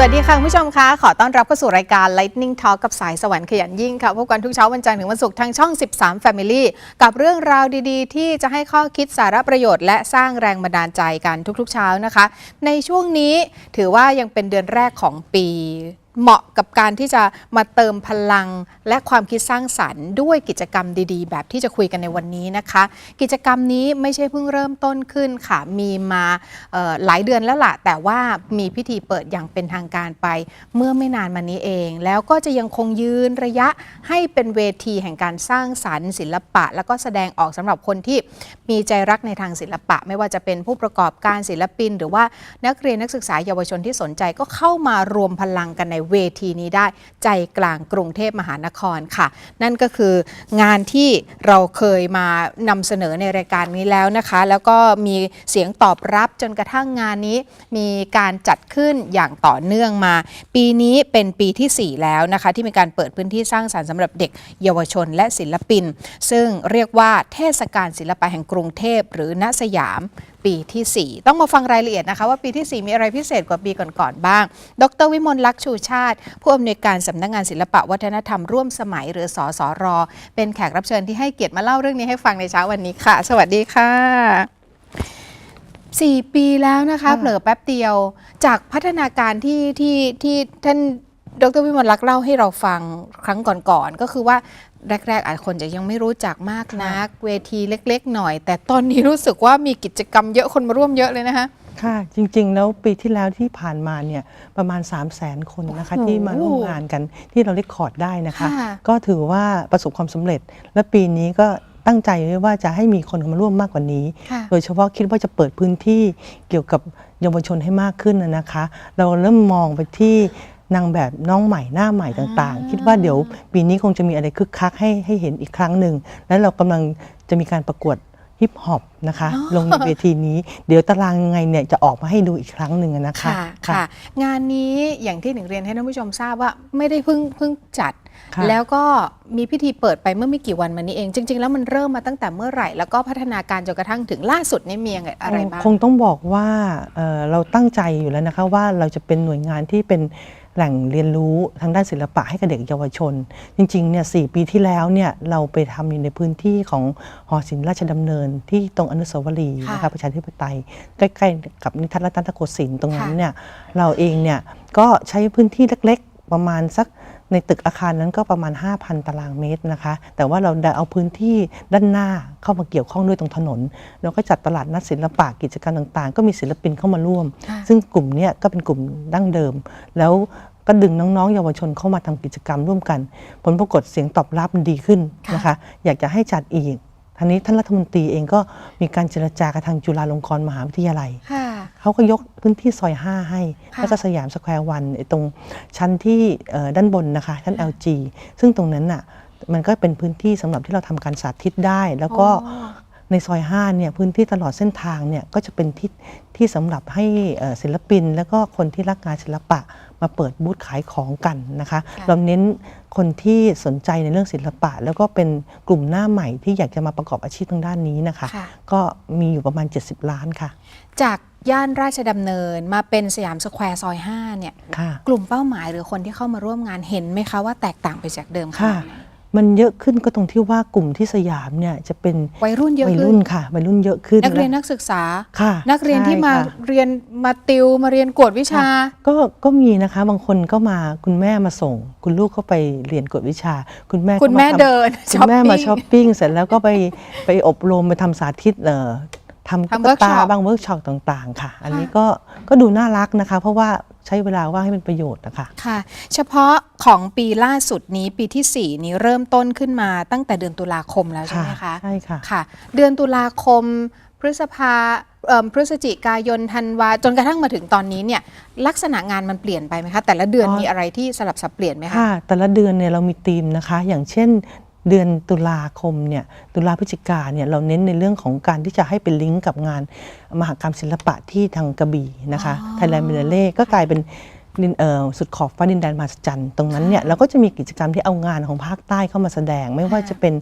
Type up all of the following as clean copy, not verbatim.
วัสดีค่ะคุณผู้ชมคะขอต้อนรับเข้าสู่รายการ Lightning Talk กับสายสวรรค์ขยันยิ่งค่ะพบกันทุกเช้าวันจันทร์ถึงวันศุกร์ทางช่อง 13 Family กับเรื่องราวดีๆที่จะให้ข้อคิดสาระประโยชน์และสร้างแรงบันดาลใจกันทุกๆเช้านะคะในช่วงนี้ถือว่ายังเป็นเดือนแรกของปีเหมาะกับการที่จะมาเติมพลังและความคิดสร้างสรรค์ด้วยกิจกรรมดีๆแบบที่จะคุยกันในวันนี้นะคะกิจกรรมนี้ไม่ใช่เพิ่งเริ่มต้นขึ้นค่ะมีมาหลายเดือนแล้วล่ะแต่ว่ามีพิธีเปิดอย่างเป็นทางการไปเมื่อไม่นานมานี้เองแล้วก็จะยังคงยืนระยะให้เป็นเวทีแห่งการสร้างสรรค์ศิลปะแล้วก็แสดงออกสำหรับคนที่มีใจรักในทางศิลปะไม่ว่าจะเป็นผู้ประกอบการศิลปินหรือว่านักเรียนนักศึกษาเยาวชนที่สนใจก็เข้ามารวมพลังกันในเวทีนี้ได้ใจกลางกรุงเทพมหานครค่ะนั่นก็คืองานที่เราเคยมานำเสนอในรายการนี้แล้วนะคะแล้วก็มีเสียงตอบรับจนกระทั่งงานนี้มีการจัดขึ้นอย่างต่อเนื่องมาปีนี้เป็นปีที่ 4 แล้วนะคะที่มีการเปิดพื้นที่สร้างสรรค์สำหรับเด็กเยาวชนและศิลปินซึ่งเรียกว่าเทศกาลศิลปะแห่งกรุงเทพหรือณสยามปีที่ 4ต้องมาฟังรายละเอียดนะคะว่าปีที่ 4มีอะไรพิเศษกว่าปีก่อนๆบ้างดร.วิมลลักษณ์ชูชาติผู้อำนวยการสำนักงานศิลปะวัฒนธรรมร่วมสมัยหรือสสร.เป็นแขกรับเชิญที่ให้เกียรติมาเล่าเรื่องนี้ให้ฟังในเช้าวันนี้ค่ะสวัสดีค่ะ4 ปีแล้วนะคะเผลอแป๊บเดียวจากพัฒนาการที่ท่านดร.วิมลลักษณ์เล่าให้เราฟังครั้งก่อนๆก็คือว่าแรกๆอาจคนจะยังไม่รู้จักมากนักเวทีเล็กๆหน่อยแต่ตอนนี้รู้สึกว่ามีกิจกรรมเยอะคนมาร่วมเยอะเลยนะคะค่ะจริงๆแล้วปีที่แล้วที่ผ่านมาเนี่ยประมาณ 300,000 คนนะคะที่มาร่วมงานกันที่เราเรคคอร์ดได้นะคะก็ถือว่าประสบความสำเร็จและปีนี้ก็ตั้งใจไว้ว่าจะให้มีคนมาร่วมมากกว่านี้โดยเฉพาะคิดว่าจะเปิดพื้นที่เกี่ยวกับเยาวชนให้มากขึ้นนะคะเราเริ่มมองไปที่นางแบบน้องใหม่หน้าใหม่ต่างๆคิดว่าเดี๋ยวปีนี้คงจะมีอะไรคึกคักให้เห็นอีกครั้งหนึ่งและเรากำลังจะมีการประกวดฮิปฮอปนะคะลงในเวทีนี้เดี๋ยวตารางยังไงเนี่ยจะออกมาให้ดูอีกครั้งหนึ่งนะคะค่ะงานนี้อย่างที่หนึ่งเรียนให้ท่านผู้ชมทราบว่าไม่ได้เพิ่งจัดแล้วก็มีพิธีเปิดไปเมื่อไม่กี่วันมานี้เองจริงๆแล้วมันเริ่มมาตั้งแต่เมื่อไหร่แล้วก็พัฒนาการจนกระทั่งถึงล่าสุดนี่มีอะไรบ้างคงต้องบอกว่าเราตั้งใจอยู่แล้วนะคะว่าเราจะเป็นหน่วยงานที่เป็นแหล่งเรียนรู้ทางด้านศิลปะให้กับเด็กเยาวชนจริงๆเนี่ย4 ปีที่แล้วเนี่ยเราไปทำอยู่ในพื้นที่ของหอศิลป์ราชดำเนินที่ตรงอนุสาวรีย์นะคะประชาธิปไตยใกล้ๆกับนิทรรศรัตนโกสินทร์ตรงนั้นเนี่ยเราเองเนี่ยก็ใช้พื้นที่เล็กๆประมาณสักในตึกอาคารนั้นก็ประมาณ 5,000 ตารางเมตรนะคะแต่ว่าเราได้เอาพื้นที่ด้านหน้าเข้ามาเกี่ยวข้องด้วยตรงถนนแล้วก็จัดตลาดนัดศิลปะกิจกรรมต่างๆก็มีศิลปินเข้ามาร่วมซึ่งกลุ่มนี้ก็เป็นกลุ่มดั้งเดิมแล้วก็ดึงน้องๆเยาวชนเข้ามาทำกิจกรรมร่วมกันผลปรากฏเสียงตอบรับดีขึ้นนะคะอยากจะให้จัดอีกทีนี้ท่านรัฐมนตรีเองก็มีการเจรจากับทางจุฬาลงกรณ์มหาวิทยาลัยเขาก็ยกพื้นที่ซอย 5ให้แล้วก็สยามสแควร์วันตรงชั้นที่ด้านบนนะคะชั้น LG ซึ่งตรงนั้นน่ะมันก็เป็นพื้นที่สำหรับที่เราทำการสาธิตได้แล้วก็ในซอย 5เนี่ยพื้นที่ตลอดเส้นทางเนี่ยก็จะเป็นที่สำหรับให้ศิลปินแล้วก็คนที่รักงานศิลปะมาเปิดบูธขายของกันนะคะเราเน้นคนที่สนใจในเรื่องศิลปะแล้วก็เป็นกลุ่มหน้าใหม่ที่อยากจะมาประกอบอาชีพทางด้านนี้นะคะก็มีอยู่ประมาณ70 ล้านค่ะจากย่านราชดำเนินมาเป็นสยามสแควร์ซอย 5เนี่ยกลุ่มเป้าหมายหรือคนที่เข้ามาร่วมงานเห็นไหมคะว่าแตกต่างไปจากเดิมค่ะมันเยอะขึ้นก็ตรงที่ว่ากลุ่มที่สยามเนี่ยจะเป็นวัยรุ่นเยอะขึ้นวัยรุ่นค่ะวัยรุ่นเยอะขึ้นนักเรียนนักศึกษานักเรียนที่มาเรียนมาติวมาเรียนกวดวิชาก็มีนะคะบางคนก็มาคุณแม่มาส่งคุณลูกเข้าไปเรียนกวดวิชาคุณแม่เดินคุณแม่มาช้อปปิ้งเสร็จแล้วก็ไปอบรมไปทำสาธิตทำตุ๊กตาบางเวิร์กช็อปต่างๆค่ะอันนี้ก็ดูน่ารักนะคะเพราะว่าใช้เวลาว่างให้เป็นประโยชน์นะคะค่ะเฉพาะของปีล่าสุดนี้ปีที่ 4นี้เริ่มต้นขึ้นมาตั้งแต่เดือนตุลาคมแล้วใช่ไหมคะใช่ค่ะค่ะเดือนตุลาคมพฤศจิกายนธันวาจนกระทั่งมาถึงตอนนี้เนี่ยลักษณะงานมันเปลี่ยนไปไหมคะแต่ละเดือนมีอะไรที่สลับสับเปลี่ยนไหมคะแต่ละเดือนเนี่ยเรามีธีมนะคะอย่างเช่นเดือนตุลาคมเนี่ยตุลาพฤศจิกาเนี่ยเราเน้นในเรื่องของการที่จะให้เป็นลิงก์กับงานมหกรรมศิลปะที่ทางกระบี่นะคะไทยแลนด์บิเนเล่ก็กลายเป็น สุดขอบฟ้าดินแดนมหัศจรรย์ตรงนั้นเนี่ยเราก็จะมีกิจกรรมที่เอางานของภาคใต้เข้ามาแสดง ไม่ว่าจะเป็น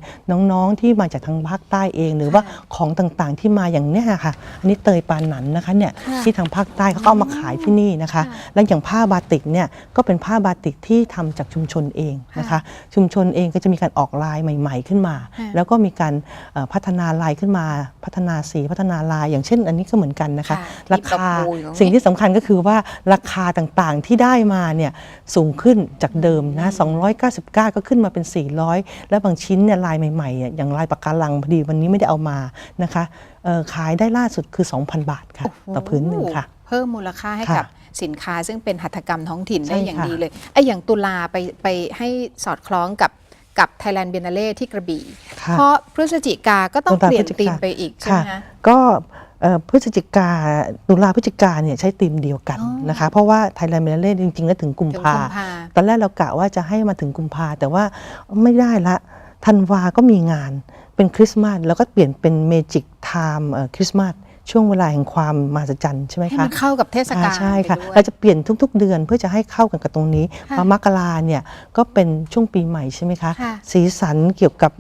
น้องๆที่มาจากทางภาคใต้เอง หรือว่าของต่างๆที่มาอย่างเนี้ยค่ะอันนี้เตยปาหนันนะคะเนี่ยที่ทางภาคใต้เขาเอามาขายที่นี่นะคะและอย่างผ้าบาติกเนี่ยก็เป็นผ้าบาติกที่ทำจากชุมชนเองนะคะชุมชนเองก็จะมีการออกลายใหม่ๆขึ้นมาแล้วก็มีการพัฒนาลายขึ้นมาพัฒนาสีพัฒนาลายอย่างเช่นอันนี้ก็เหมือนกันนะคะราคาสิ่งที่สำคัญก็คือว่าราคาต่างๆที่ได้มาเนี่ยสูงขึ้นจากเดิมนะ299ก็ขึ้นมาเป็น400แล้วบางชิ้นเนี่ยลายใหม่ๆอย่างลายปากการังพอดีวันนี้ไม่ได้เอามานะคะขายได้ล่าสุดคือ 2,000 บาทค่ะต่อผืนหนึ่งค่ะเพิ่มมูลค่าให้กับสินค้าซึ่งเป็นหัตถกรรมท้องถิ่นได้อย่างดีเลยไอ้อย่างตุลาไปให้สอดคล้องกับThailand Biennale ที่กระบี่เพราะพฤศจิกาก็ต้องเปลี่ยนธีมไปอีกใช่ไหมคะก็พฤศจิกาตุลาพฤศจิกาเนี่ยใช้ธีมเดียวกันนะคะเพราะว่า Thailand Biennale จริงๆแล้วถึงกุมภาตอนแรกเรากะว่าจะให้มาถึงกุมภาแต่ว่าไม่ได้ละธันวาก็มีงานเป็นคริสต์มาสแล้วก็เปลี่ยนเป็น Magic Time คริสต์มาสช่วงเวลาแห่งความมหัศจรรย์ใช่ไหมคะให้มันเข้ากับเทศกาลใช่ค่ะเราจะเปลี่ยนทุกๆเดือนเพื่อจะให้เข้ากันกับตรงนี้มกราเนี่ยก็เป็นช่วงปีใหม่ใช่ไหมคะสีสันเกี่ยวกับ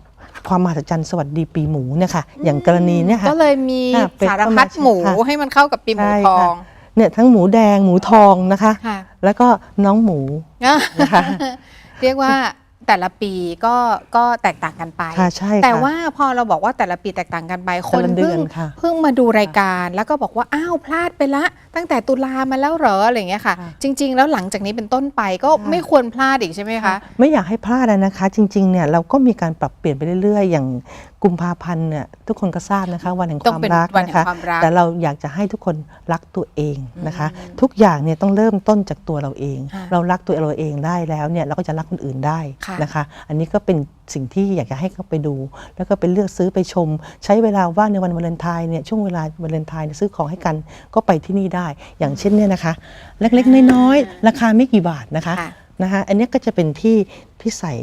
ความมหัศจรรย์สวัสดีปีหมูเนี่ยค่ะอย่างกรณีเนี่ยค่ะก็เลยมีสารพัดหมูให้มันเข้ากับปีหมูทองเนี่ยทั้งหมูแดงหมูทองนะคะแล้วก็น้องหมูนะคะเรียกว่าแต่ละปีก็แตกต่างกันไปแต่ว่าพอเราบอกว่าแต่ละปีแตกต่างกันไปคนเพิ่งมาดูรายการแล้วก็บอกว่าอ้าวพลาดไปละตั้งแต่ตุลามาแล้วเหรออะไรอย่างเงี้ยค่ะจริงๆแล้วหลังจากนี้เป็นต้นไปก็ไม่ควรพลาดอีกใช่ไหมคะไม่อยากให้พลาดนะคะจริงๆเนี่ยเราก็มีการปรับเปลี่ยนไปเรื่อยๆอย่างกุมภาพันธ์เนี่ยทุกคนก็ทราบนะคะวันแห่งความรักนะคะแต่เราอยากจะให้ทุกคนรักตัวเองนะคะทุกอย่างเนี่ยต้องเริ่มต้นจากตัวเราเองเรารักตัวเราเองได้แล้วเนี่ยเราก็จะรักคนอื่นได้นะคะอันนี้ก็เป็นสิ่งที่อยากจะให้เขาไปดูแล้วก็ไปเลือกซื้อไปชมใช้เวลาว่างในวันวาเลนไทน์เนี่ยช่วงเวลาวาเลนไทน์ซื้อของให้กันก็ไปที่นี่ได้อย่างเช่นเนี่ยนะคะเล็กๆน้อยๆราคาไม่กี่บาทนะคะอันนี้ก็จะเป็นที่ใส่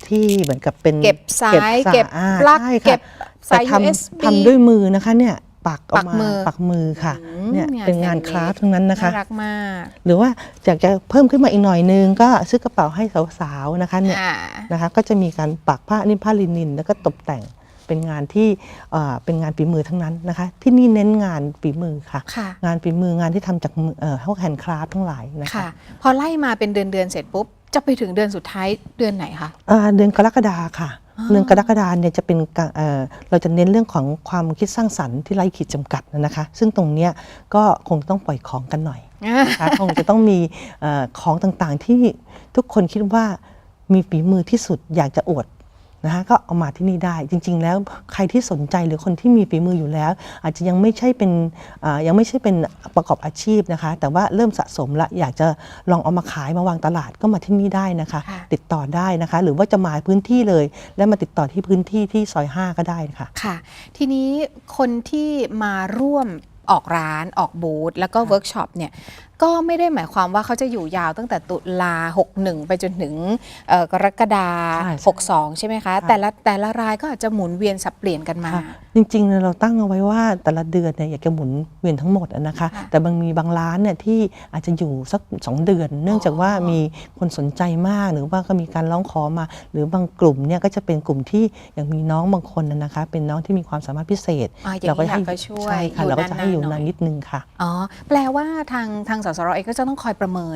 ที่เหมือนกับเป็นเก็บสายเก็บปลั๊กเก็บสาย USB ทำด้วยมือนะคะเนี่ยปักออกมาปักมือค่ะเนี่ยเป็นงานคราฟทั้งนั้นนะคะน่ารักมากหรือว่าอยากจะเพิ่มขึ้นมาอีกหน่อยนึงก็ซื้อกระเป๋าให้สาวๆนะคะเนี่ยนะคะก็จะมีการปักผ้าผ้าลินินแล้วก็ตกแต่งเป็นงานที่เป็นงานฝีมือทั้งนั้นนะคะที่นี่เน้นงานฝีมือค่ะงานฝีมืองานที่ทำจากพวกแฮนด์คราฟทั้งหลายนะคะพอไล่มาเป็นเดือนเสร็จปุ๊บจะไปถึงเดือนสุดท้ายเดือนไหนคะเดือนกรกฎาค่ะเดือนกรกฎาเนี่ยจะเป็นเราจะเน้นเรื่องของความคิดสร้างสรรค์ที่ไร้ขีดจำกัดนะคะซึ่งตรงเนี้ยก็คงต้องปล่อยของกันหน่อยคงจะต้องมีของต่างๆที่ทุกคนคิดว่ามีฝีมือที่สุดอยากจะอวดนะคะก็เอามาที่นี่ได้จริงๆแล้วใครที่สนใจหรือคนที่มีฝีมืออยู่แล้วอาจจะยังไม่ใช่เป็นประกอบอาชีพนะคะแต่ว่าเริ่มสะสมละอยากจะลองเอามาขายมาวางตลาดก็มาที่นี่ได้นะคะติดต่อได้นะคะหรือว่าจะมาพื้นที่เลยแล้วมาติดต่อที่พื้นที่ที่ซอย5ก็ได้ค่ะค่ะทีนี้คนที่มาร่วมออกร้านออกบูธแล้วก็เวิร์กช็อปเนี่ยก็ไม่ได้หมายความว่าเขาจะอยู่ยาวตั้งแต่ตุลา61ไปจนถึงกรกฎา62ใช่ไหมคะแต่ละรายก็อาจจะหมุนเวียนสับเปลี่ยนกันมาจริงๆเราตั้งเอาไว้ว่าแต่ละเดือนเนี่ยอยากจะหมุนเวียนทั้งหมดนะคะแต่บางร้านเนี่ยที่อาจจะอยู่สัก2เดือนเนื่องจากว่ามีคนสนใจมากหรือว่าก็มีการร้องขอมาหรือบางกลุ่มเนี่ยก็จะเป็นกลุ่มที่อย่างมีน้องบางคนนะคะเป็นน้องที่มีความสามารถพิเศษเราก็ให้ช่วยเราก็จะให้อยู่นานนิดนึงค่ะอ๋อแปลว่าทางสสร.เองก็จะต้องคอยประเมิ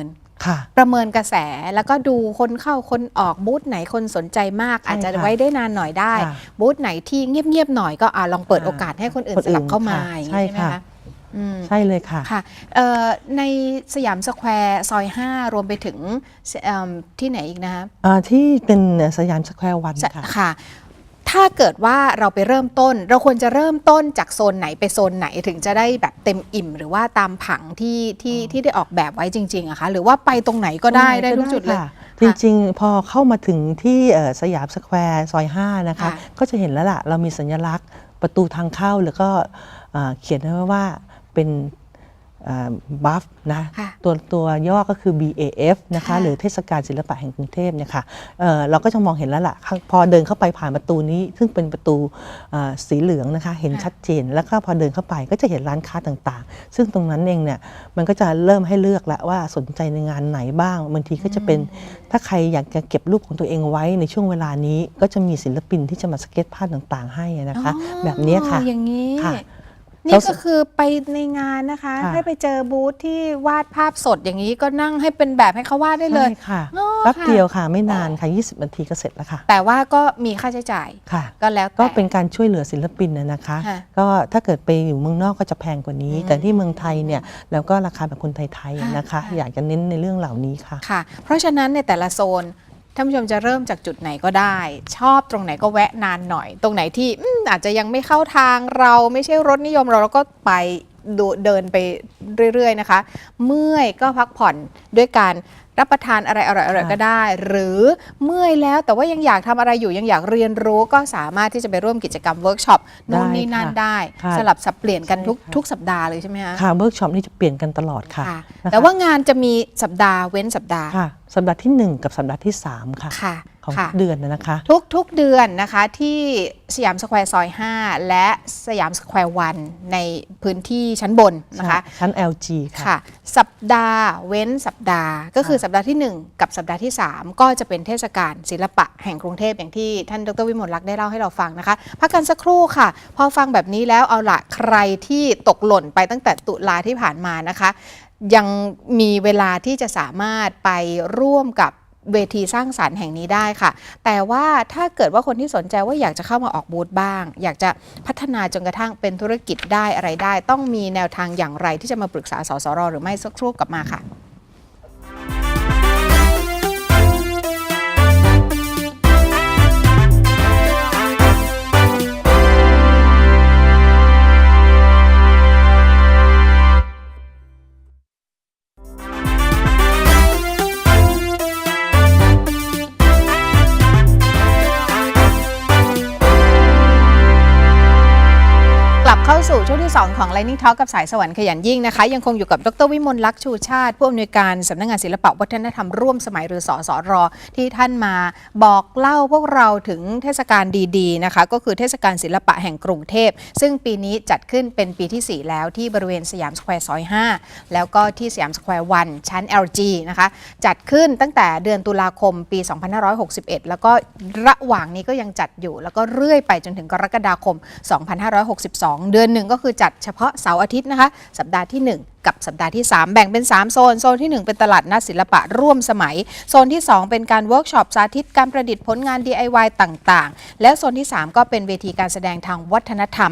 นกระแสแล้วก็ดูคนเข้าคนออกบูธไหนคนสนใจมากอาจจะไว้ได้นานหน่อยได้บูธไหนที่เงียบๆหน่อยก็ลองเปิดโอกาสให้คนอื่นสลับเข้ามาอย่างนี้ใช่ไหมคะใช่เลยค่ะในสยามสแควร์ซอย5รวมไปถึงที่ไหนอีกนะคะที่เป็นสยามสแควร์วันค่ะถ้าเกิดว่าเราไปเริ่มต้นเราควรจะเริ่มต้นจากโซนไหนไปโซนไหนถึงจะได้แบบเต็มอิ่มหรือว่าตามผังที่ได้ออกแบบไว้จริงๆอะคะหรือว่าไปตรงไหนก็ได้ทุกจุดเลยจริงๆพอเข้ามาถึงที่สยามสแควร์ซอย5นะคะก็จะเห็นแล้วล่ะเรามีสัญลักษณ์ประตูทางเข้าแล้วก็เขียนไว้ว่าเป็น บัฟนะ ค่ะ ตัวย่อก็คือ BAF นะคะ ค่ะ หรือเทศกาลศิลปะแห่งกรุงเทพเนี่ยค่ะเราก็จะมองเห็นแล้วล่ะพอเดินเข้าไปผ่านประตูนี้ซึ่งเป็นประตูสีเหลืองนะคะเห็นชัดเจนแล้วก็พอเดินเข้าไปก็จะเห็นร้านค้าต่างๆ ซึ่งตรงนั้นเองเนี่ยมันก็จะเริ่มให้เลือกแล้วว่าสนใจในงานไหนบ้างบางทีก็จะเป็นถ้าใครอยากจะเก็บรูปของตัวเองไว้ในช่วงเวลานี้ก็จะมีศิลปินที่จะมาสเก็ตภาพต่างๆให้นะคะแบบนี้ค่ะ อย่างนี้ ค่ะ นี่ก็คือไปในงานนะคะ ค่ะ ให้ไปเจอบูธที่วาดภาพสดอย่างนี้ก็นั่งให้เป็นแบบให้เขาวาดได้เลย ใช่ค่ะ อ๋อ แป๊บ ค่ะ เดียวค่ะไม่นานค่ะ20 นาทีก็เสร็จแล้วค่ะ แต่ว่าก็มีค่าใช้จ่าย ค่ะ ก็แล้วแต่ ก็เป็นการช่วยเหลือศิลปินนะคะ ค่ะ ก็ถ้าเกิดไปอยู่เมืองนอกก็จะแพงกว่านี้ แต่ที่เมืองไทยเนี่ยเราก็ราคาแบบคนไทยๆนะคะ อยากจะเน้นในเรื่องเหล่านี้ค่ะ ค่ะ เพราะฉะนั้นในแต่ละโซนท่านผู้ชมจะเริ่มจากจุดไหนก็ได้ ชอบตรงไหนก็แวะนานหน่อย ตรงไหนที่อาจจะยังไม่เข้าทางเราไม่ใช่รสนิยมเราก็ไปเดินไปเรื่อยๆนะคะ เมื่อยก็พักผ่อนด้วยการรับประทานอะไรอร่อยๆก็ได้ หรือเมื่อยแล้วแต่ว่ายังอยากทำอะไรอยู่ยังอยากเรียนรู้ก็สามารถที่จะไปร่วมกิจกรรมเวิร์กช็อปนู่นนี่นั่นได้ ค่ะ สลับสับเปลี่ยนกัน ใช่ค่ะ ทุกสัปดาห์เลยใช่ไหมคะ ค่ะเวิร์กช็อปนี่จะเปลี่ยนกันตลอดค่ะ ค่ะ นะคะ แต่ว่างานจะมีสัปดาห์เว้นสัปดาห์ ค่ะสัปดาห์ที่ 1 กับสัปดาห์ที่ 3 ค่ะ ค่ะ ของ ค่ะ เดือนนะคะ ทุกเดือนนะคะที่สยามสแควร์ซอย 5 และสยามสแควร์วันในพื้นที่ชั้นบนนะคะ ชั้น LG ค่ะ ค่ะ สัปดาห์เว้นสัปดาห์ ก็คือสัปดาห์ที่ 1 กับสัปดาห์ที่ 3 ก็จะเป็นเทศกาลศิลปะแห่งกรุงเทพอย่างที่ท่านดร.วิมลลักษณ์ได้เล่าให้เราฟังนะคะพักกันสักครู่ค่ะ พอฟังแบบนี้แล้วเอาละใครที่ตกหล่นไปตั้งแต่ตุลาที่ผ่านมานะคะ ยังมีเวลาที่จะสามารถไปร่วมกับเวทีสร้างสรรค์แห่งนี้ได้ค่ะ แต่ว่าถ้าเกิดว่าคนที่สนใจว่าอยากจะเข้ามาออกบูธบ้าง อยากจะพัฒนาจนกระทั่งเป็นธุรกิจได้อะไรได้ ต้องมีแนวทางอย่างไรที่จะมาปรึกษาสสรหรือไม่สักครู่กลับมาค่ะ กลับเข้าสู่ช่วงที่ 2 ของ Lightning Talk กับสายสวรรค์ขยันยิ่งนะคะ ยังคงอยู่กับดร.วิมลลักษณ์ชูชาติผู้อำนวยการสำนักงานศิลปวัฒนธรรมร่วมสมัยหรือสสร.ที่ท่านมาบอกเล่าพวกเราถึงเทศกาลดีๆนะคะก็คือเทศกาลศิลปะแห่งกรุงเทพซึ่งปีนี้จัดขึ้นเป็นปีที่ 4 แล้วที่บริเวณสยามสแควร์ซอย 5 แล้วก็ที่สยามสแควร์วันชั้น LG นะคะจัดขึ้นตั้งแต่เดือนตุลาคมปี 2561 แล้วก็ระหว่างนี้ก็ยังจัดอยู่แล้วก็เรื่อยไปจนถึงกรกฎาคม 2562 เดือนหนึ่งก็คือจัดเฉพาะเสาร์อาทิตย์นะคะสัปดาห์ที่ 1 กับสัปดาห์ที่ 3 แบ่งเป็น 3 โซนโซนที่ 1 เป็นตลาดนัดศิลปะร่วมสมัยโซนที่ 2 เป็นการเวิร์กช็อปสาธิตการประดิษฐ์ผลงาน DIY ต่างๆ และโซนที่ 3 ก็เป็นเวทีการแสดงทางวัฒนธร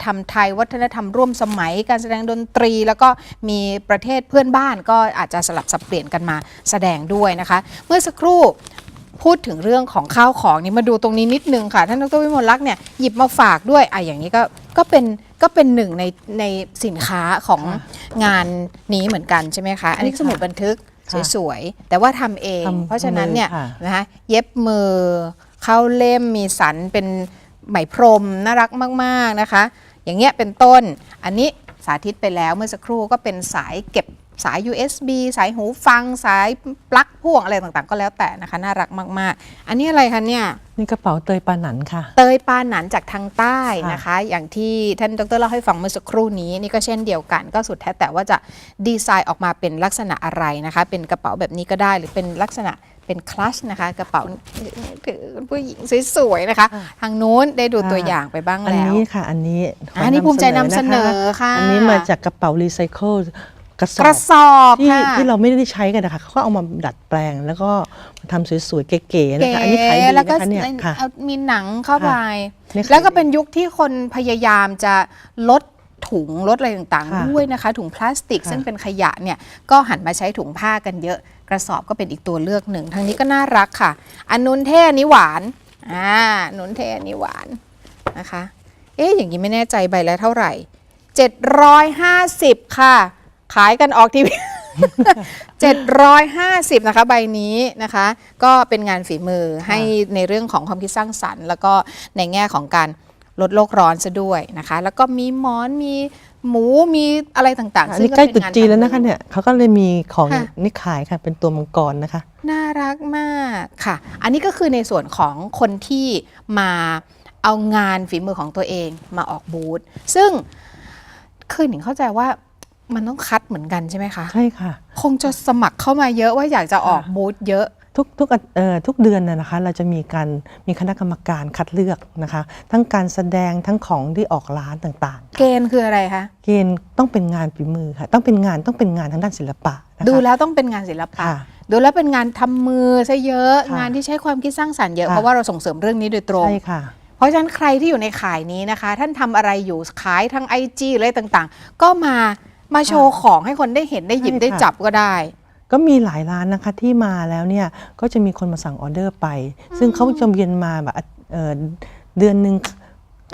รมไทยวัฒนธรรมร่วมสมัยการแสดงดนตรี แล้วก็มีประเทศเพื่อนบ้านก็อาจจะสลับสับเปลี่ยนกันมาแสดงด้วยนะคะเมื่อสักครู่พูดถึงเรื่องของข้าวของนี่มาดูตรงนี้นิดนึงค่ะท่านดร.วิมลลักษณ์เนี่ยหยิบมาฝากด้วยอย่างนี้ก็เป็นหนึ่งในสินค้าของงานนี้เหมือนกันใช่ไหมคะอันนี้สมุดบันทึกสวยๆแต่ว่าทำเอง เพราะฉะนั้นเนี่ยนะคะเย็บมือเข้าเล่มมีสันเป็นไหมพรมน่ารักมากๆนะคะอย่างเงี้ยเป็นต้นอันนี้สาธิตไปแล้วเมื่อสักครู่ก็เป็นสายเก็บสาย USB สายหูฟังสายปลั๊กพ่วงอะไรต่างๆก็แล้วแต่นะคะน่ารักมากๆอันนี้อะไรคะเนี่ย นี่กระเป๋าเตยปาหนันค่ะ เตยปาหนันจากทางใต้นะคะอย่างที่ท่านดร.เล่าให้ฟังเมื่อสักครู่นี้นี่ก็เช่นเดียวกันก็สุดแท้แต่ว่าจะดีไซน์ออกมาเป็นลักษณะอะไรนะคะเป็นกระเป๋าแบบนี้ก็ได้หรือเป็นลักษณะเป็นคลัชนะคะกระเป๋าถือผู้หญิงสวยๆนะคะทางนู้นได้ดูตัวอย่างไปบ้าง อัน แล้ว นี้ค่ะอันนี้ข อันนี้ภูมิใจนำเสนอค่ะ อันนี้มาจากกระเป๋ารีไซเคิลกระส กระ อบ สอบค่ะ ที่เราไม่ได้ใช้กันนะคะเขาก็เอามาดัดแปลงแล้วก็มาทำสวยๆเก๋ๆนะคะอันนี้ขายดี แล้วก็ นะคะเนี่ยค่ะ เอามีหนังเข้าไป นี่ขายดี แล้วก็เป็นยุคที่คนพยายามจะลดถุงลดอะไรต่าง ค่ะ ๆด้วยนะคะถุงพลาสติก ค่ะ ซึ่งเป็นขยะเนี่ยก็หันมาใช้ถุงผ้ากันเยอะกระสอบก็เป็นอีกตัวเลือกหนึ่งทางนี้ก็น่ารักค่ะอันนุนเท่อันนี้หวานนุนเท่อันนี้หวานนะคะอย่างนี้ไม่แน่ใจใบละเท่าไหร่750ค่ะขายกันออกทีวี 750นะคะใบนี้นะคะก็เป็นงานฝีมือให้ในเรื่องของความคิดสร้างสรรค์ แล้วก็ในแง่ของการ ลดโลกร้อนซะด้วยนะคะ แล้วก็มีหมอนมีหมูมีอะไรต่างๆ อันนี้ใกล้ตรุษจีนแล้วนะคะ ทำมือ เนี่ยเขาก็เลยมีของ ค่ะ นี่ขายค่ะเป็นตัวมังกรนะคะ น่ารักมากค่ะ อันนี้ก็คือในส่วนของคนที่มาเอางานฝีมือของตัวเองมาออกบูธซึ่งคือหนิงเข้าใจว่ามันต้องคัดเหมือนกันใช่ไหมคะ ใช่ค่ะ คงจะสมัครเข้ามาเยอะว่าอยากจะออกบูธเยอะ ทุกเดือนนะคะเราจะมีคณะกรรมการคัดเลือกนะคะ ทั้งการแสดงทั้งของที่ออกร้านต่างๆ เกณฑ์คืออะไรคะ เกณฑ์ต้องเป็นงานฝีมือค่ะต้องเป็นงานทางด้านศิลปะนะคะ ดูแล้วต้องเป็นงานศิลปะ ค่ะ ดูแล้วเป็นงานทำมือซะเยอะ ค่ะ งานที่ใช้ความคิดสร้างสรรค์เยอะ ค่ะ เพราะว่าเราส่งเสริมเรื่องนี้โดยตรง ใช่ค่ะ เพราะฉะนั้นใครที่อยู่ในข่ายนี้นะคะ ท่านทำอะไรอยู่ขายทาง IG อะไรต่างๆ ก็มาโชว์ของให้คนได้เห็นได้หยิบ ใช่ค่ะ ได้จับก็ได้ ก็มีหลายร้านนะคะที่มาแล้วเนี่ยก็จะมีคนมาสั่งออเดอร์ไป ซึ่งเขาจะเวียนมาแบบเดือนหนึ่ง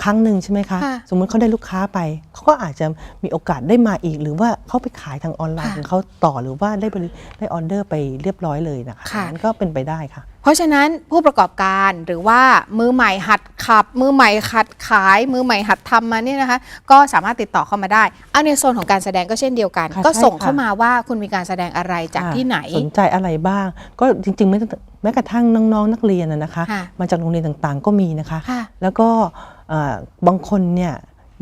ครั้งหนึ่งใช่ไหมคะ ค่ะ สมมุติเขาได้ลูกค้าไปเขาก็อาจจะมีโอกาสได้มาอีก หรือว่าเขาไปขายทางออนไลน์ ค่ะ ของเขาต่อหรือว่าได้ออเดอร์ไปเรียบร้อยเลยนะคะ ค่ะ นั้นก็เป็นไปได้ค่ะ เพราะฉะนั้นผู้ประกอบการหรือว่ามือใหม่หัดขับ มือใหม่หัดขาย มือใหม่หัดทำมาเนี่ยนะคะ ก็สามารถติดต่อเข้ามาได้เอาในโซนของการแสดงก็เช่นเดียวกัน ค่ะ ก็ส่ง ใช่ค่ะ เข้ามาว่าคุณมีการแสดงอะไรจากที่ไหน สนใจอะไรบ้าง ก็จริงๆแม้กระทั่งน้องๆนักเรียนนะคะ ค่ะ มาจากโรงเรียนต่างๆ ก็มีนะคะ ค่ะ แล้วก็บางคนเนี่ย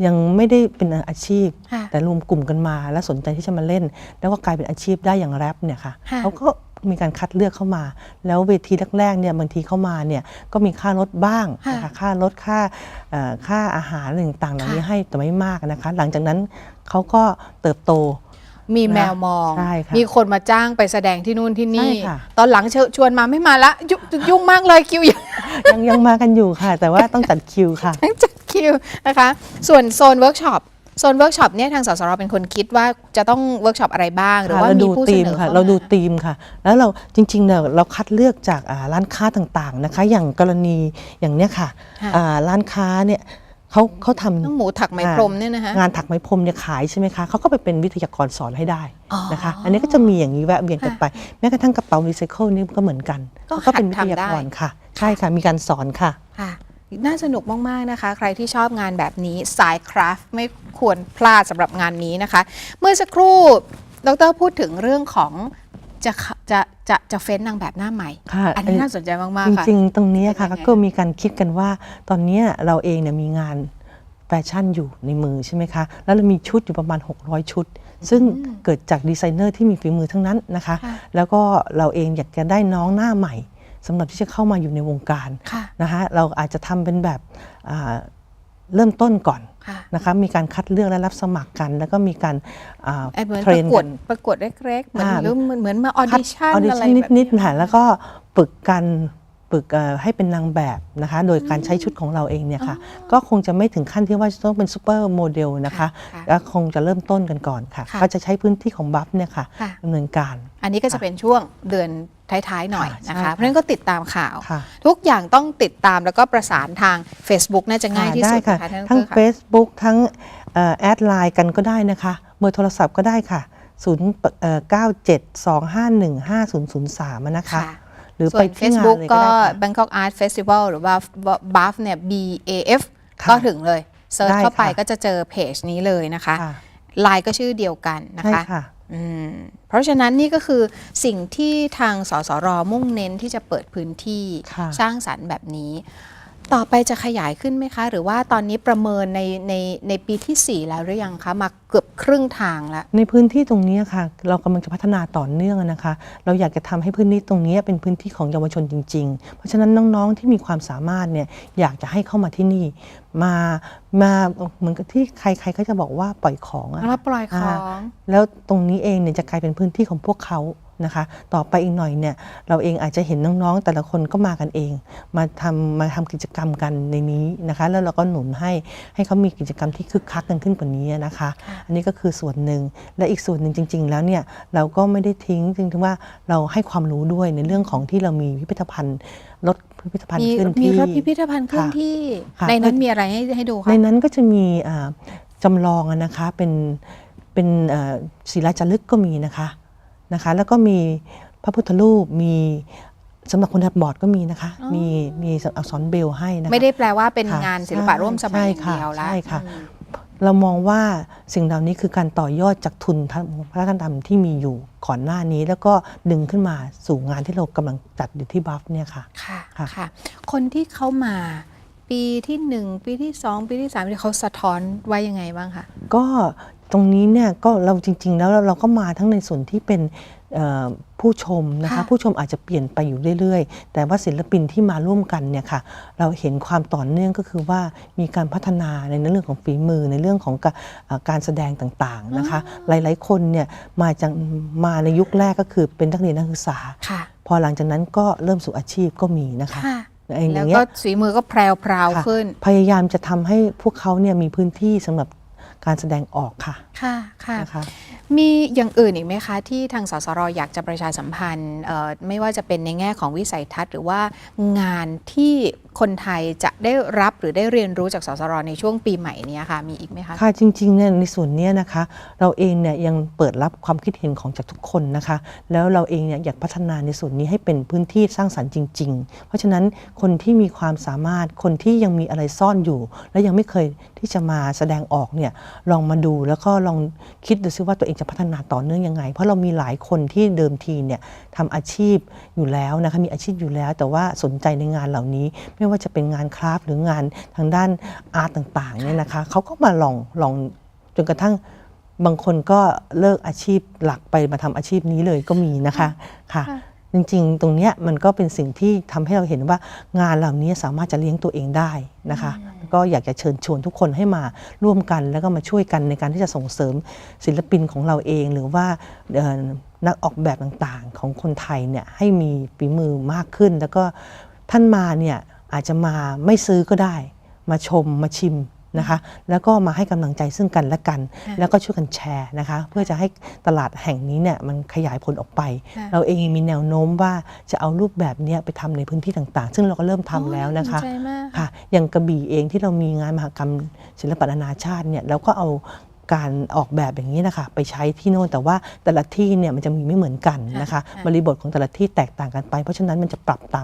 ยังไม่ได้เป็นอาชีพ ค่ะ แต่รวมกลุ่มกันมาแล้วสนใจที่จะมาเล่น แล้วก็กลายเป็นอาชีพได้อย่างแรปเนี่ยค่ะ ค่ะ เขาก็มีการคัดเลือกเข้ามา แล้วเวทีแรกๆเนี่ยบางทีเข้ามาเนี่ยก็มีค่ารถบ้างนะคะค่ารถค่าอาหารอะไรต่างๆเหล่านี้ให้แต่ไม่มากนะคะ หลังจากนั้นเขาก็เติบโต มีแมวมอง ใช่ค่ะ มีคนมาจ้างไปแสดงที่นู่นที่นี่ ใช่ค่ะ ตอนหลังชวนมาไม่มาละยุ่งมากเลยคิวเยอะ ยังมากันอยู่ค่ะ แต่ว่าต้องจัดคิวค่ะ ทั้งจัดคิวนะคะ ส่วนโซนเวิร์กช็อปเนี่ยทางสสรเป็นคนคิดว่าจะต้องเวิร์กช็อปอะไรบ้าง หรือว่า เรา มี ดู ผู้เส ธีม นอ ค่ะ เข้า เราดู มา ธีมค่ะ แล้วเราจริงๆเนี่ยเราคัดเลือกจากร้านค้าต่างๆนะคะ อย่างกรณีอย่างเนี้ยค่ะ ค่ะ ร้านค้าเนี่ยเขาทำ ต้องหมูถักไหมพรมเนี่ยนะคะ งานถักไหมพรมเนี่ยขายใช่ไหมคะเขาก็ไปเป็นวิทยากรสอนให้ได้ อ๋อ นะคะ อันนี้ก็จะมีอย่างนี้แวะเวียนกันไป แม้กระทั่งกระเป๋ารีไซเคิลนี่ก็เหมือนกัน ก็ เขาก็เป็นวิ หัด ท ทำ ยา ได้ กรค่ะ ใช่ค่ะมีการสอนค่ะ ค่ะน่าสนุกมาก ๆ นะคะ ใครที่ชอบงานแบบนี้สายคราฟต์ไม่ควรพลาดสำหรับงานนี้นะคะ เมื่อสักครู่ดรพูดถึงเรื่องของจะเฟ้นนางแบบหน้าใหม่ ค่ะ อันนี้น่าสนใจมาก จ ๆ ค่ะ ริงๆ ตรงนี้ค่ะ เป็นยังไง ก็มีการคิดกันว่าตอนนี้เราเองเนี่ยมีงานแฟชั่นอยู่ในมือใช่ไหมคะ แล้วเรามีชุดอยู่ประมาณ 600 ชุด ซึ่งเกิดจากดีไซเนอร์ที่มีฝีมือทั้งนั้นนะคะ ค่ะ แล้วก็เราเองอยากจะได้น้องหน้าใหม่สำหรับที่จะเข้ามาอยู่ในวงการ ค่ะ นะคะเราอาจจะทำเป็นแบบเริ่มต้นก่อน ค่ะ นะคะมีการคัดเลือกและรับสมัครกัน แล้วก็มีการ เหมือน เทรน ประกวดเล็กๆเหมือน อ่า หรือเหมือนมาออดิชั่น ออดิ อะไร ชั่น แบบ นิดๆค่ะแล้วก็ฝึกกันให้เป็นนางแบบนะคะ โดยการใช้ชุดของเราเองเนี่ยค่ะ ก็คงจะไม่ถึงขั้นที่ว่าจะต้องเป็นซูเปอร์โมเดลนะคะ ค่ะ แล้วคงจะเริ่มต้นกันก่อนค่ะ ค่ะ ก็จะใช้พื้นที่ของบัฟเนี่ยค่ะ ค่ะ ดำเนินการ อันนี้ก็จะเป็นช่วงเดือนท้ายๆหน่อย ค่ะ นะ ใช่ คะ ค่ะ เพราะฉะนั้นก็ติดตามข่าว ค่ะ ทุกอย่างต้องติดตามแล้วก็ประสานทาง Facebook น่าจะง่ายที่สุด ได้ นะคะท่าน ทั้ง ดรค่ะ Facebook ทั้งแอดไลน์กันก็ได้นะคะเบอร์โทรศัพท์ก็ได้ค่ะ0972515003นะคะ ค่ะ หรือ ส่ ไป วน ที่งาน Facebook เลยก็ ก็ ได้ค่ะ Bangkok Art Festival หรือว่า BAF เนี่ย BAF ค่ะ ก็ถึงเลยเซิร์ช ได้ เข้าไป ค่ะ ก็จะเจอเพจนี้เลยนะคะ ค่ะ ไลน์ก็ชื่อเดียวกันนะ ใช่ คะ ค่ะ เพราะฉะนั้นนี่ก็คือสิ่งที่ทางสสรมุ่งเน้นที่จะเปิดพื้นที่ ค่ะ สร้างสรรค์แบบนี้ ต่อไปจะขยายขึ้นไหมคะ หรือว่าตอนนี้ประเมินในปีที่ 4 แล้วหรือยังคะ มาเกือบครึ่งทางแล้ว ในพื้นที่ตรงนี้ค่ะ เรากำลังจะพัฒนาต่อเนื่องนะคะ เราอยากจะทำให้พื้นที่ตรงนี้เป็นพื้นที่ของเยาวชนจริง ๆ เพราะฉะนั้นน้องๆที่มีความสามารถเนี่ยอยากจะให้เข้ามาที่นี่มาเหมือนกับที่ใครๆก็จะบอกว่าปล่อยของอะ แล้วปล่อยของ แล้วตรงนี้เองเนี่ยจะกลายเป็นพื้นที่ของพวกเขานะคะ ต่อไปอีกหน่อยเนี่ยเราเองอาจจะเห็นน้องๆ แต่ละคนก็มากันเอง มาทำกิจกรรมกันในนี้นะคะ แล้วเราก็หนุนให้เขามีกิจกรรมที่คึกคักกันขึ้นกว่านี้นะคะ อันนี้ก็คือส่วนหนึ่งและอีกส่วนหนึ่งจริง ๆ แล้วเนี่ยเราก็ไม่ได้ทิ้งจริงๆว่าเราให้ความรู้ด้วยในเรื่องของที่เรามีพิพิธภัณฑ์รถพิพิธภัณฑ์เคลื่อน มี ที่ รถพิพิธภัณฑ์เคลื่อนที่ ค่ะ ในนั้นมีอะไรให้ดูคะ ในนั้นก็จะมีจำลองอะนะคะเป็นศิลาจารึกก็มีนะคะแล้วก็มีพระพุทธรูปมี สำหรับคนตาบอดก็มีนะคะ อ๋อ มีอักษรเบรลให้นะคะ ไม่ได้แปลว่าเป็น ค่ะ งานศิลปะร่วมสมัยอย่าง ใช่ เดียวแล้ว ใช่ค่ะ เรามองว่าสิ่งเหล่านี้คือการต่อยอดจากทุนพระธรรมที่มีอยู่ก่อนหน้านี้ แล้วก็ดึงขึ้นมาสู่งานที่เรากำลังจัดอยู่ที่บัฟเนี่ยค่ะ ค่ะ ค่ะ ค่ะ คนที่เขามาปีที่ 1 ปีที่ 2 ปีที่ 3ที่เขาสะท้อนไว้ยังไงบ้างคะ ก็ตรงนี้เนี่ยก็เราจริงๆแล้วเราก็มาทั้งในส่วนที่เป็นผู้ชมนะคะ ค่ะ ผู้ชมอาจจะเปลี่ยนไปอยู่เรื่อยๆ แต่ว่าศิลปินที่มาร่วมกันเนี่ยค่ะเราเห็นความต่อเนื่องก็คือว่ามีการพัฒนาในเรื่องของฝีมือในเรื่องของการแสดงต่างๆนะคะหลายๆคนเนี่ยมาในยุคแรกก็คือเป็นนักเรียนนักศึกษา ค่ะ พอหลังจากนั้นก็เริ่มสู่อาชีพก็มีนะคะ ค่ะ อ แล้ ย่าว งเงี้ ก็ ย ฝีมือก็แพรว ค่ะ ๆขึ้น พยายามจะทำให้พวกเขาเนี่ยมีพื้นที่สำหรับการแสดงออกค่ะ ค่ะ ค่ะ นะคะ มีอย่างอื่นอีกไหมคะที่ทางสสรอยากจะประชาสัมพันธ์ไม่ว่าจะเป็นในแง่ของวิสัยทัศน์หรือว่างานที่คนไทยจะได้รับหรือได้เรียนรู้จากสสรในช่วงปีใหม่นี้ค่ะมีอีกไหมคะ ค่ะจริงๆเนี่ยในส่วนเนี้ยนะคะเราเองเนี่ยยังเปิดรับความคิดเห็นของจากทุกคนนะคะแล้วเราเองเนี่ยอยากพัฒนาในส่วนนี้ให้เป็นพื้นที่สร้างสรรค์จริงๆ เพราะฉะนั้นคนที่มีความสามารถคนที่ยังมีอะไรซ่อนอยู่ และยังไม่เคยที่จะมาแสดงออกเนี่ยลองมาดูแล้วก็ลองคิดดูซิว่าตัวเองจะพัฒนาต่อเนื่องยังไงเพราะเรามีหลายคนที่เดิมทีเนี่ยทำอาชีพอยู่แล้วนะคะมีอาชีพอยู่แล้ว แต่ว่าสนใจในงานเหล่านี้ไม่ว่าจะเป็นงานคราฟต์หรืองานทางด้านอาร์ตต่างๆเนี่ยนะคะเขาก็มาลองจนกระทั่งบางคนก็เลิกอาชีพหลักไปมาทำอาชีพนี้เลยก็มีนะคะค่ะ จริงๆ ตรงเนี้ยมันก็เป็นสิ่งที่ทำให้เราเห็นว่างานเหล่านี้สามารถจะเลี้ยงตัวเองได้นะคะก็อยากจะเชิญชวนทุกคนให้มาร่วมกันแล้วก็มาช่วยกันในการที่จะส่งเสริมศิลปินของเราเองหรือว่านักออกแบบต่างๆของคนไทยเนี่ยให้มีฝีมือมากขึ้น แล้วก็ท่านมาเนี่ยอาจจะมาไม่ซื้อก็ได้มาชมมาชิมนะคะแล้วก็มาให้กำลังใจซึ่งกันและกัน แล้วก็ช่วยกันแชร์นะคะเพื่อจะให้ตลาดแห่งนี้เนี่ยมันขยายผลออกไป เราเองมีแนวโน้มว่าจะเอารูปแบบนี้ไปทำในพื้นที่ต่างๆ ซึ่งเราก็เริ่มทำแล้วนะคะ โอ้น่าสนใจมาก ค่ะอย่างกระบี่เองที่เรามีงานมหกรรมศิลปะนานาชาติเนี่ยเราก็เอาการออกแบบอย่างนี้นะคะไปใช้ที่โน่นแต่ว่าแต่ละที่เนี่ยมันจะมีไม่เหมือนกันนะคะบริบทของแต่ละที่แตกต่างกันไปเพราะฉะนั้นมันจะปรับต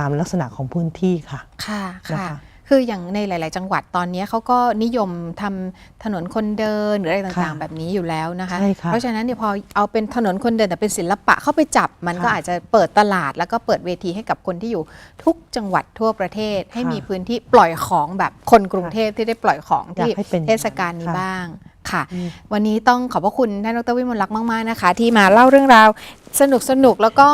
ามลักษณะของพื้นที่ค่ะ ค่ะ นะ ค่ะ คะ คืออย่างในหลาย ๆ จังหวัดตอนนี้เขาก็นิยมทำถนนคนเดินหรืออะไรต่าง ค่ะ ๆ แบบนี้อยู่แล้วนะคะ ใช่ค่ะ เพราะฉะนั้นเนี่ยพอเอาเป็นถนนคนเดินแต่เป็นศิลปะเข้าไปจับมันก็ ค่ะ อาจจะเปิดตลาดแล้วก็เปิดเวทีให้กับคนที่อยู่ทุกจังหวัดทั่วประเทศ ให้ ค่ะ มีพื้นที่ปล่อยของแบบคนกรุงเทพที่ได้ปล่อยของ อยาก ที่ ให้เป็น เทศกาลนี้ ค่ะ บ้างค่ะ อืม วันนี้ต้องขอบพระคุณท่านดร.วิมลลักษณ์มาก ๆ นะคะ ที่มาเล่าเรื่องราวสนุก ๆ แล้วก็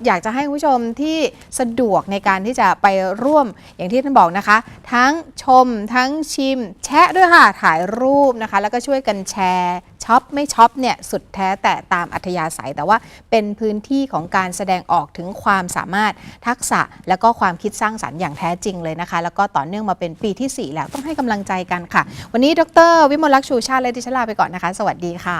อยากจะให้คุณผู้ชมที่สะดวกในการที่จะไปร่วมอย่างที่ท่านบอกนะคะ ทั้งชมทั้งชิม แชะด้วยค่ะ ถ่ายรูปนะคะ แล้วก็ช่วยกันแชร์ช็อปไม่ช็อปเนี่ยสุดแท้แต่ตามอัธยาศัย แต่ว่าเป็นพื้นที่ของการแสดงออกถึงความสามารถทักษะแล้วก็ความคิดสร้างสรรค์อย่างแท้จริงเลยนะคะ แล้วก็ต่อเนื่องมาเป็นปีที่ 4 แล้วต้องให้กำลังใจกันค่ะ วันนี้ดร.วิมลลักษณ์ชูชาติและดิฉันลาไปก่อนนะคะ สวัสดีค่ะ